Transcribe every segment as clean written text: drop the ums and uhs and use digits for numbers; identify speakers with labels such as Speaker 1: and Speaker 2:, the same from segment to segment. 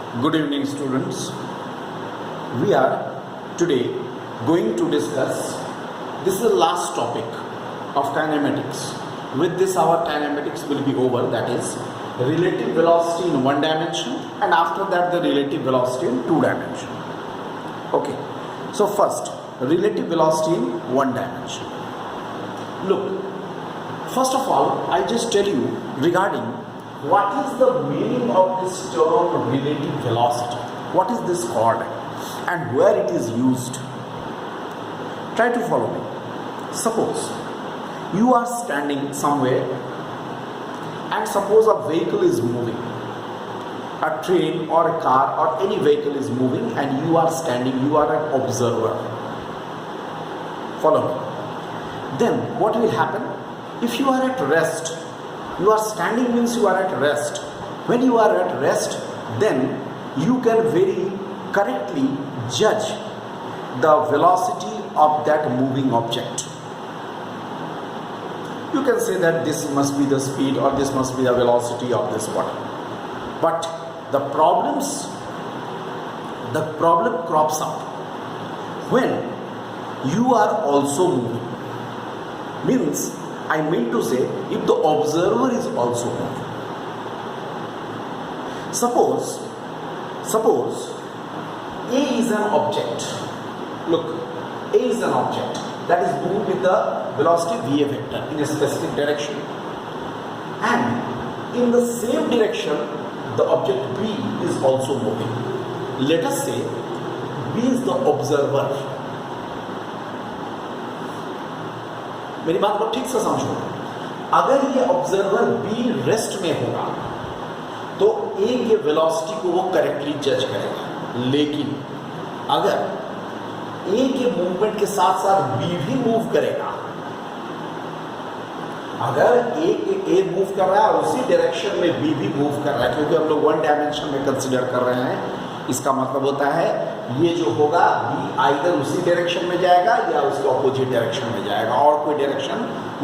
Speaker 1: Good evening, students. We are today going to discuss, this is the last topic of kinematics. With this, our kinematics will be over, that is relative velocity in one dimension, and after that the relative velocity in two dimension. Okay, so first, relative velocity in one dimension. Look, first of all, I just tell you regarding what is the meaning of this term relative velocity. What is this called and where it is used? Try to follow me. Suppose you are standing somewhere and suppose a vehicle is moving, a train or a car or any vehicle is moving, and you are standing, you are an observer. Follow me. Then what will happen? If you are at rest, you are standing means you are at rest. When you are at rest, then you can very correctly judge the velocity of that moving object. You can say that this must be the speed or this must be the velocity of this body. But the problem crops up when you are also moving. Means, I mean to say, if the observer is also moving. Suppose A is an object. Look, A is an object that is moving with the velocity VA vector in a specific direction, and in the same direction the object B is also moving. Let us say B is the observer. मेरी बात को ठीक से समझो. अगर ये observer B rest में होगा तो ए के वेलोसिटी को वो करेक्टली जज करेगा. लेकिन अगर ए के मूवमेंट के साथ साथ बी भी मूव करेगा, अगर ए मूव कर रहा है और उसी डायरेक्शन में बी भी मूव कर रहा है, क्योंकि हम लोग वन डायमेंशन में कंसिडर कर रहे हैं, इसका मतलब होता है ये जो होगा बी आइदर उसी डायरेक्शन में जाएगा या उसके ऑपोजिट डायरेक्शन में जाएगा, और कोई डायरेक्शन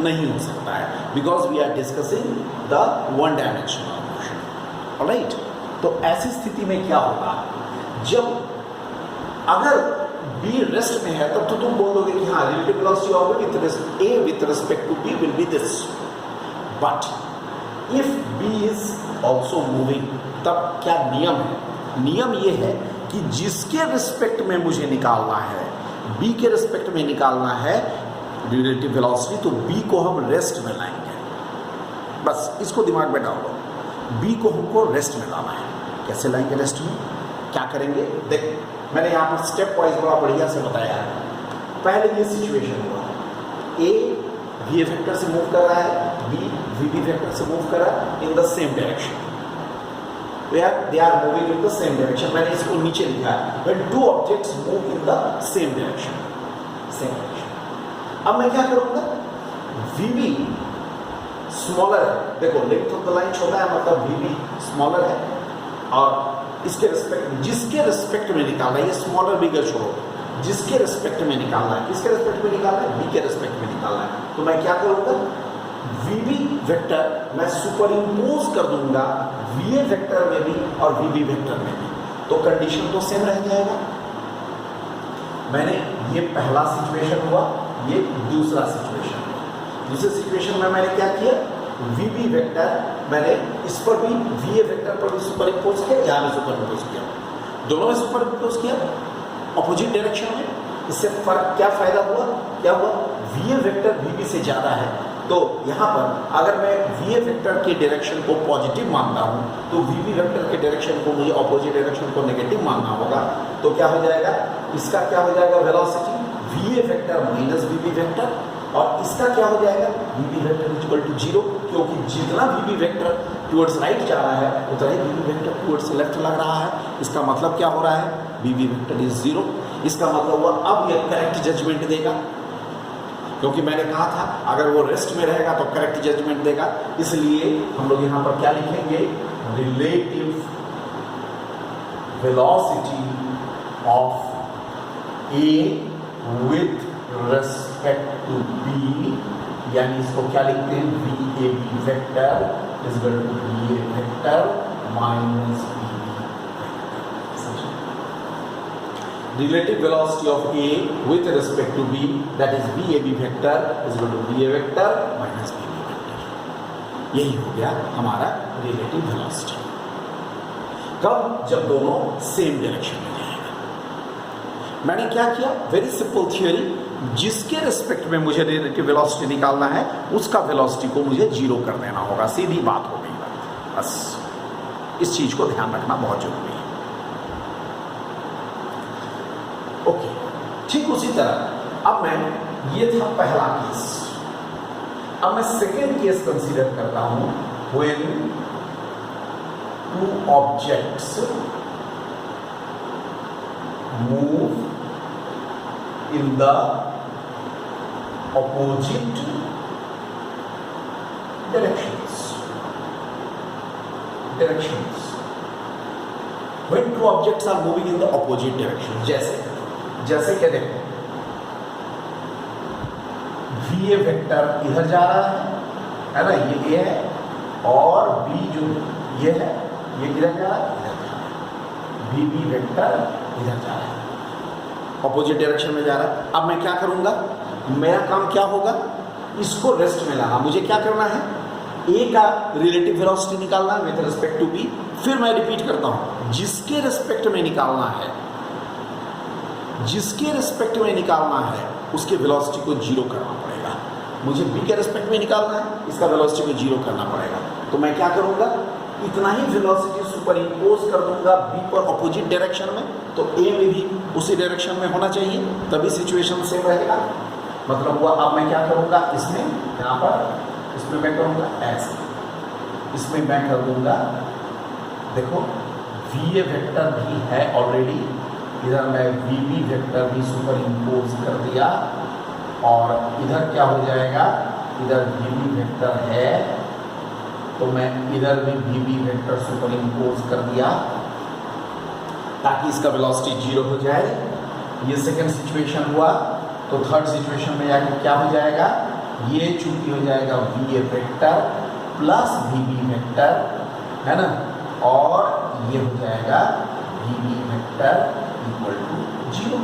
Speaker 1: नहीं हो सकता है, because we are discussing the one dimensional motion. Alright, तो ऐसी स्थिति में क्या होगा? जब अगर बी रेस्ट में है तब तो तुम बोलोगे कि हाँ relative velocity of A with respect to B will be this. But if B is also moving, तब क्या नियम है? नियम ये है कि जिसके रिस्पेक्ट में मुझे निकालना है, बी के रिस्पेक्ट में निकालना है रिलेटिव वेलोसिटी, तो बी को हम रेस्ट में लाएंगे. बस इसको दिमाग में डाल लो. बी को हमको रेस्ट में लाना है. कैसे लाएंगे रेस्ट में? क्या करेंगे? देख, मैंने यहाँ पर स्टेप वाइज बड़ा बढ़िया से बताया है. पहले ये सिचुएशन हुआ, ए वी वेक्टर से मूव कर रहा है, बी वी वेक्टर से मूव कर रहा है in the same direction. Where they are moving in the same direction. मैंने इसको नीचे लिखा है. When two objects move in the same direction. अब मैं क्या करूँगा? VB स्मॉलर है. देखो, लेंथ ऑफ द लाइन छोटा है, मतलब VB स्मॉलर है, और इसके रिस्पेक्ट, जिसके रिस्पेक्ट में निकालना है, ये स्मॉलर बिगर छोड़ो, जिसके रिस्पेक्ट में निकालना है, किसके रिस्पेक्ट में निकालना है? बी के रिस्पेक्ट में निकालना है. तो मैं क्या करूँगा? VB वेक्टर मैं सुपर इम्पोज कर दूंगा VA वेक्टर में भी और VB वेक्टर में भी, तो कंडीशन तो सेम रह जाएगा. मैंने ये पहला सिचुएशन हुआ, ये दूसरा सिचुएशन हुआ. दूसरे सिचुएशन में मैंने क्या किया? VB वेक्टर मैंने इस पर भी VA वेक्टर पर भी सुपर इम्पोज किया, यहाँ भी सुपर इम्पोज किया, दोनों में सुपर इम्पोज किया ऑपोजिट डायरेक्शन में. इससे फर्क क्या फायदा हुआ? क्या हुआ? VA वेक्टर VB से ज़्यादा है, तो यहाँ पर अगर मैं VA वेक्टर के डायरेक्शन को पॉजिटिव मानता हूँ तो VB वेक्टर के डायरेक्शन को मुझे ऑपोजिट डायरेक्शन को नेगेटिव मानना होगा. तो क्या हो जाएगा? इसका क्या हो जाएगा? Velocity VA vector minus VB vector, और इसका क्या हो जाएगा? VB वेक्टर इक्वल टू 0, क्योंकि जितना VB वेक्टर टुवर्ड्स राइट जा रहा है उतना ही VB वेक्टर टुवर्ड्स लेफ्ट लग रहा है. इसका मतलब क्या हो रहा है? VB vector is 0. इसका मतलब हुआ अब यह करेक्ट जजमेंट देगा, क्योंकि मैंने कहा था अगर वो रेस्ट में रहेगा तो करेक्ट जजमेंट देगा. इसलिए हम लोग यहाँ पर क्या लिखेंगे? Relative velocity of A with respect to B, यानी इसको क्या लिखते हैं? V A B vector is equal to V A vector minus B B vector. relative velocity of A with respect to B, that is VAB vector is equal to VA vector minus VB vector. यही हो गया हमारा relative velocity. कब? जब दोनों same direction में जाएगा. मैंने क्या किया? Very simple theory. जिसके रिस्पेक्ट में मुझे रिलेटिव वेलोसिटी निकालना है उसका वेलोसिटी को मुझे जीरो कर देना होगा. सीधी बात हो गई. बस इस चीज को ध्यान रखना बहुत जरूरी है. ओके, ठीक उसी तरह अब मैं, ये था पहला केस. अब मैं सेकेंड केस कंसीडर करता हूं. When two objects move in the opposite directions. When two objects are moving in the opposite direction, जैसे क्या देखो, VA वेक्टर इधर जा रहा है ना, ये A है, और B जो ये है, ये किधर जा रहा है? इधर जा रहा है. VB वेक्टर इधर जा रहा है, अपोजिट डायरेक्शन में जा रहा है. अब मैं क्या करूंगा? मेरा काम क्या होगा? इसको रेस्ट में लाना. मुझे क्या करना है? ए का रिलेटिव वेलोसिटी निकालना है विद रिस्पेक्ट टू बी. फिर मैं रिपीट करता हूं, जिसके रिस्पेक्ट में निकालना है, उसके वेलोसिटी को जीरो करना पड़ेगा. मुझे बी के रिस्पेक्ट में निकालना है, इसका वेलोसिटी को जीरो करना पड़ेगा. तो मैं क्या करूंगा? इतना ही वेलोसिटी सुपर इम्पोज कर दूंगा बी पर अपोजिट डायरेक्शन में, तो ए में भी उसी डायरेक्शन में होना चाहिए, तभी सिचुएशन सेम रहेगा. मतलब हुआ. अब मैं क्या करूंगा? इसमें, यहाँ पर इसमें मैं करूंगा ऐसे, इसमें मैं कर दूंगा, देखो VA वेक्टर भी है ऑलरेडी, इधर मैं VB वेक्टर भी सुपर इम्पोज कर दिया, और इधर क्या हो जाएगा? इधर VB वेक्टर है, तो मैं इधर भी VB वेक्टर सुपर इम्पोज कर दिया ताकि इसका वेलोसिटी जीरो हो जाए. ये सेकंड सिचुएशन हुआ. तो थर्ड सिचुएशन में जाकर क्या हो जाएगा? ये चूंकि हो जाएगा VA vector plus VB vector, है ना, और ये हो जाएगा VB vector equal to zero.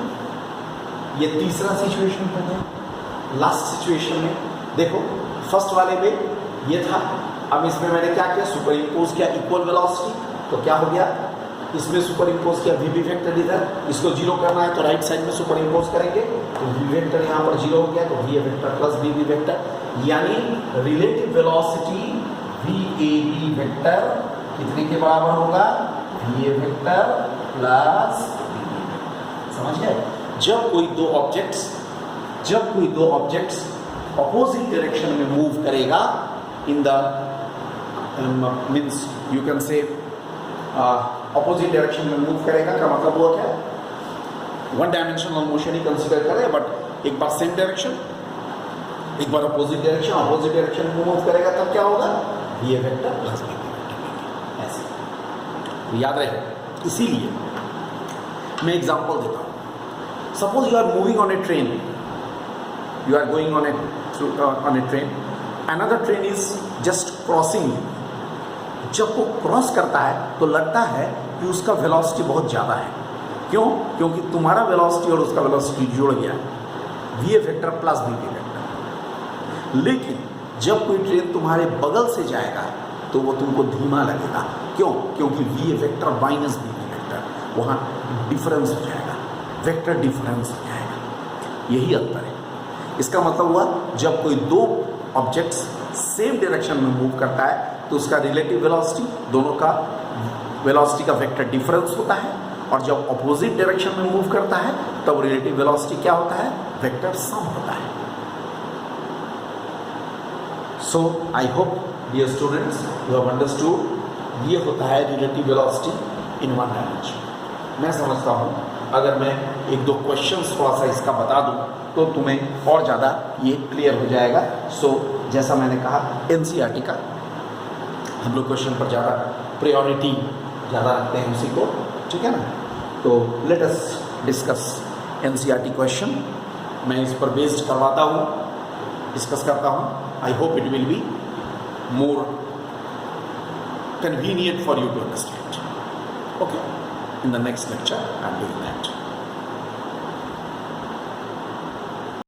Speaker 1: ये तीसरा सिचुएशन हो गया. लास्ट सिचुएशन में देखो, फर्स्ट वाले में ये था. अब इसमें मैंने क्या किया? सुपर इम्पोज किया इक्वल वेलोसिटी. तो क्या हो गया? इसमें सुपर इम्पोज किया VB वेक्टर इधर, इसको जीरो करना है तो राइट साइड में सुपर इम्पोज करेंगे, तो VB वेक्टर यहाँ पर जीरो हो गया, तो VA vector plus VB vector, यानी रिलेटिव वेलोसिटी VAB वेक्टर कितने के बराबर होगा? VA vector plus VB vector. समझ गए? जब कोई दो ऑब्जेक्ट्स अपोजिट डायरेक्शन में मूव करेगा in the means you can say opposite direction में मूव करेगा का मतलब हुआ क्या? वन डायमेंशनल मोशन ही कंसीडर करें, बट एक बार सेम डायरेक्शन, एक बार अपोजिट डायरेक्शन में मूव करेगा, तब क्या होगा? ये वेक्टर प्लस बी वेक्टर. ऐसे तो याद रहे. इसीलिए मैं एग्जांपल देता हूँ. Suppose you are moving on a train, you are going on a train, another train is just crossing. जब वो क्रॉस करता है तो लगता है कि उसका वेलोसिटी बहुत ज़्यादा है. क्यों? क्योंकि तुम्हारा वेलोसिटी और उसका वेलोसिटी जुड़ गया, VA vector plus VB vector. लेकिन जब कोई ट्रेन तुम्हारे बगल से जाएगा तो वो तुमको धीमा लगेगा. क्यों? क्योंकि VA vector minus VB vector, वहाँ डिफरेंस हो जाएगा, वेक्टर डिफरेंस हो जाएगा. यही अंतर है. इसका मतलब हुआ, जब कोई दो ऑब्जेक्ट्स सेम डायरेक्शन में मूव करता है तो उसका रिलेटिव वेलोसिटी, दोनों का वेलोसिटी का वेक्टर डिफरेंस होता है, और जब अपोजिट डायरेक्शन में मूव करता है तब रिलेटिव वेलोसिटी क्या होता है? वेक्टर सम होता है. So I hope dear students you have understood. ये होता है relative velocity in one dimension. मैं समझता हूँ अगर मैं एक दो क्वेश्चंस थोड़ा सा इसका बता दूँ तो तुम्हें और ज़्यादा ये क्लियर हो जाएगा. सो जैसा मैंने कहा, NCERT का हम लोग क्वेश्चन पर ज़्यादा प्रायोरिटी ज़्यादा रखते हैं उसी को, ठीक है ना. तो let us discuss NCERT question. मैं इस पर बेस्ड करवाता हूँ, डिस्कस करता हूँ. I hope it will be more convenient for you to understand. Okay, in the next lecture I am doing that.